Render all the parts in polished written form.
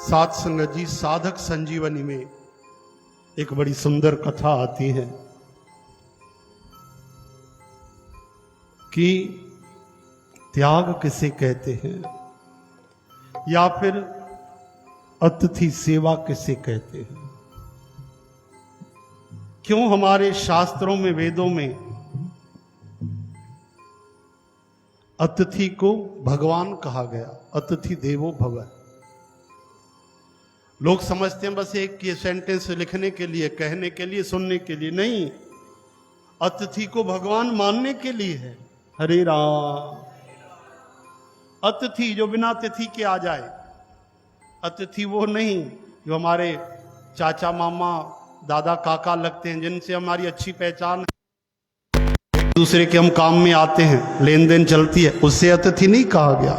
साध संगत जी, साधक संजीवनी में एक बड़ी सुंदर कथा आती है कि त्याग किसे कहते हैं या फिर अतिथि सेवा किसे कहते हैं। क्यों हमारे शास्त्रों में, वेदों में अतिथि को भगवान कहा गया? अतिथि देवो भव। लोग समझते हैं बस एक ये सेंटेंस लिखने के लिए, कहने के लिए, सुनने के लिए। नहीं, अतिथि को भगवान मानने के लिए है। हरे राम। अतिथि जो बिना तिथि के आ जाए, अतिथि वो नहीं जो हमारे चाचा मामा दादा काका लगते हैं, जिनसे हमारी अच्छी पहचान है, दूसरे के हम काम में आते हैं, लेन देन चलती है, उससे अतिथि नहीं कहा गया।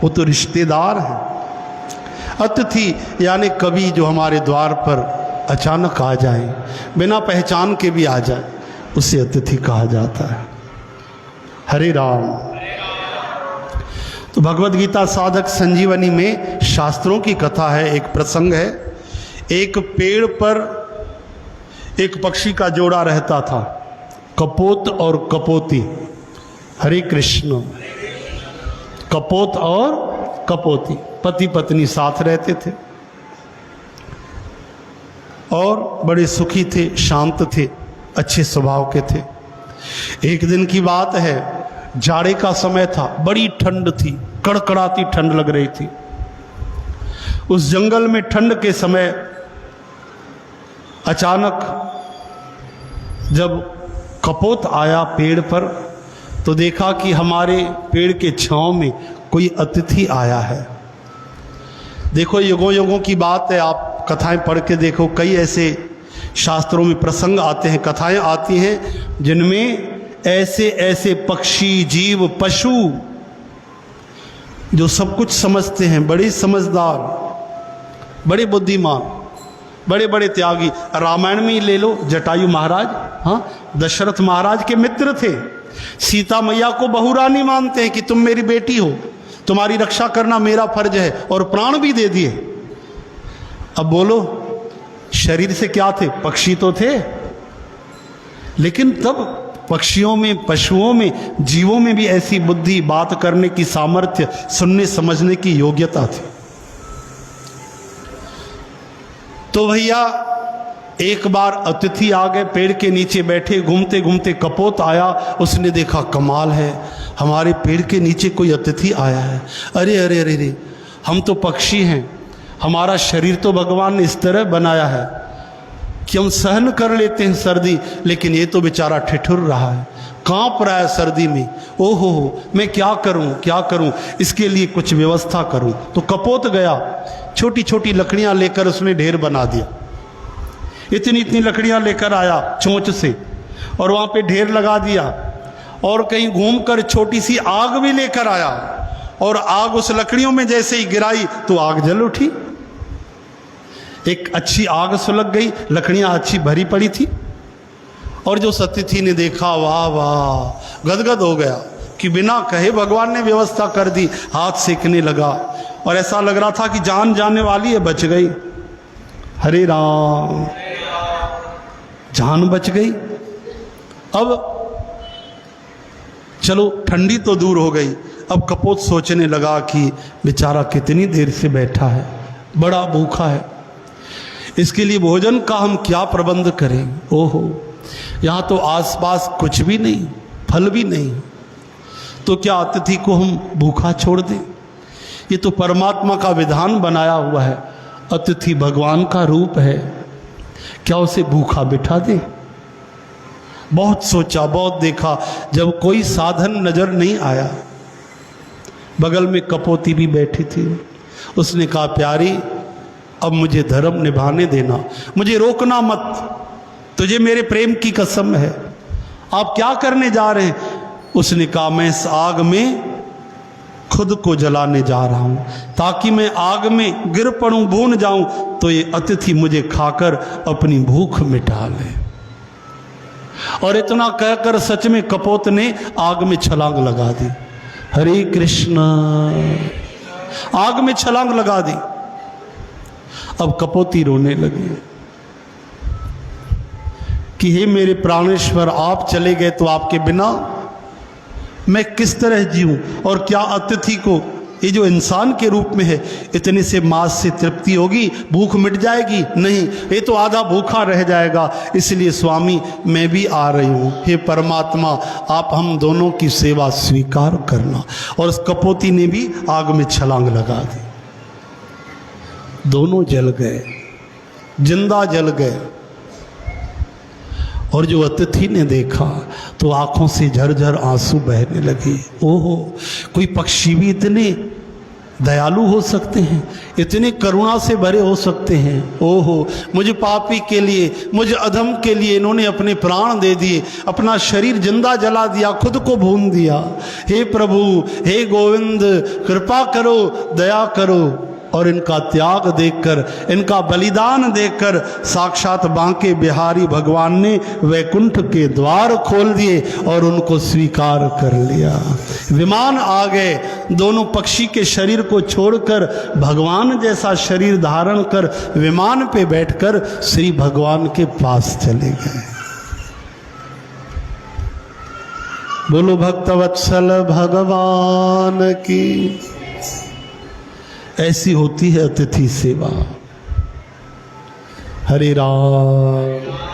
वो तो रिश्तेदार है। अतिथि यानी कभी जो हमारे द्वार पर अचानक आ जाए, बिना पहचान के भी आ जाए, उसे अतिथि कहा जाता है। हरे राम। तो भगवद गीता साधक संजीवनी में शास्त्रों की कथा है। एक प्रसंग है। एक पेड़ पर एक पक्षी का जोड़ा रहता था, कपोत और कपोती। हरे कृष्ण। कपोत और कपोती पति पत्नी साथ रहते थे और बड़े सुखी थे, शांत थे, अच्छे स्वभाव के थे। एक दिन की बात है, जाड़े का समय था, बड़ी ठंड थी, कड़कड़ाती ठंड लग रही थी। उस जंगल में ठंड के समय अचानक जब कपोत आया पेड़ पर, तो देखा कि हमारे पेड़ के छांव में कोई अतिथि आया है। देखो, युगों युगों की बात है, आप कथाएं पढ़ के देखो, कई ऐसे शास्त्रों में प्रसंग आते हैं, कथाएं आती हैं जिनमें ऐसे ऐसे पक्षी, जीव, पशु जो सब कुछ समझते हैं, बड़े समझदार, बड़े बुद्धिमान, बड़े बड़े त्यागी। रामायण में ही ले लो, जटायु महाराज, हाँ, दशरथ महाराज के मित्र थे। सीता मैया को बहुरानी मानते हैं कि तुम मेरी बेटी हो, तुम्हारी रक्षा करना मेरा फर्ज है, और प्राण भी दे दिए। अब बोलो, शरीर से क्या थे? पक्षी तो थे, लेकिन तब पक्षियों में, पशुओं में, जीवों में भी ऐसी बुद्धि, बात करने की सामर्थ्य, सुनने समझने की योग्यता थी। तो भैया एक बार अतिथि आ गए, पेड़ के नीचे बैठे, घूमते घूमते कपोत आया। उसने देखा कमाल है, हमारे पेड़ के नीचे कोई अतिथि आया है। अरे अरे अरे अरे, हम तो पक्षी हैं, हमारा शरीर तो भगवान ने इस तरह बनाया है कि हम सहन कर लेते हैं सर्दी, लेकिन ये तो बेचारा ठिठुर रहा है, कांप रहा है सर्दी में। ओहो, मैं क्या करूं, क्या करूं, इसके लिए कुछ व्यवस्था करूं। तो कपोत गया, छोटी छोटी लकड़ियां लेकर उसने ढेर बना दिया। इतनी इतनी लकड़ियां लेकर आया चोंच से, और वहां पे ढेर लगा दिया। और कहीं घूमकर छोटी सी आग भी लेकर आया, और आग उस लकड़ियों में जैसे ही गिराई तो आग जल उठी। एक अच्छी आग सुलग गई, लकड़ियां अच्छी भरी पड़ी थी। और जो अतिथि ने देखा, वाह वाह, गदगद हो गया कि बिना कहे भगवान ने व्यवस्था कर दी। हाथ सेकने लगा और ऐसा लग रहा था कि जान जाने वाली है, बच गई। हरे राम। जान बच गई। अब चलो, ठंडी तो दूर हो गई। अब कपोत सोचने लगा कि बेचारा कितनी देर से बैठा है, बड़ा भूखा है, इसके लिए भोजन का हम क्या प्रबंध करें। ओहो, यहाँ तो आसपास कुछ भी नहीं, फल भी नहीं, तो क्या अतिथि को हम भूखा छोड़ दें? ये तो परमात्मा का विधान बनाया हुआ है, अतिथि भगवान का रूप है, क्या उसे भूखा बिठा दें? बहुत सोचा, बहुत देखा, जब कोई साधन नजर नहीं आया। बगल में कपोती भी बैठी थी। उसने कहा, प्यारी, अब मुझे धर्म निभाने देना, मुझे रोकना मत, तुझे मेरे प्रेम की कसम है। आप क्या करने जा रहे हैं? उसने कहा, मैं इस आग में खुद को जलाने जा रहा हूं, ताकि मैं आग में गिर पड़ूं, भून जाऊं, तो ये अतिथि मुझे खाकर अपनी भूख मिटा ले। और इतना कहकर सच में कपोत ने आग में छलांग लगा दी। हरे कृष्ण। आग में छलांग लगा दी। अब कपोती रोने लगी कि हे मेरे प्राणेश्वर, आप चले गए तो आपके बिना मैं किस तरह जीऊं। और क्या अतिथि को, ये जो इंसान के रूप में है, इतने से मांस से तृप्ति होगी, भूख मिट जाएगी? नहीं, ये तो आधा भूखा रह जाएगा। इसलिए स्वामी मैं भी आ रही हूँ। हे परमात्मा, आप हम दोनों की सेवा स्वीकार करना। और उस कपोती ने भी आग में छलांग लगा दी। दोनों जल गए, जिंदा जल गए। और जो अतिथि ने देखा तो आंखों से झरझर आंसू बहने लगे। ओहो, कोई पक्षी भी इतने दयालु हो सकते हैं, इतने करुणा से भरे हो सकते हैं। ओहो, मुझे पापी के लिए, मुझे अधम के लिए इन्होंने अपने प्राण दे दिए, अपना शरीर जिंदा जला दिया, खुद को भून दिया। हे प्रभु, हे गोविंद, कृपा करो, दया करो। और इनका त्याग देखकर, इनका बलिदान देखकर साक्षात बांके बिहारी भगवान ने वैकुंठ के द्वार खोल दिए और उनको स्वीकार कर लिया। विमान आ गए, दोनों पक्षी के शरीर को छोड़कर भगवान जैसा शरीर धारण कर विमान पे बैठकर श्री भगवान के पास चले गए। बोलो भक्तवत्सल भगवान की। ऐसी होती है अतिथि सेवा। हरे राम।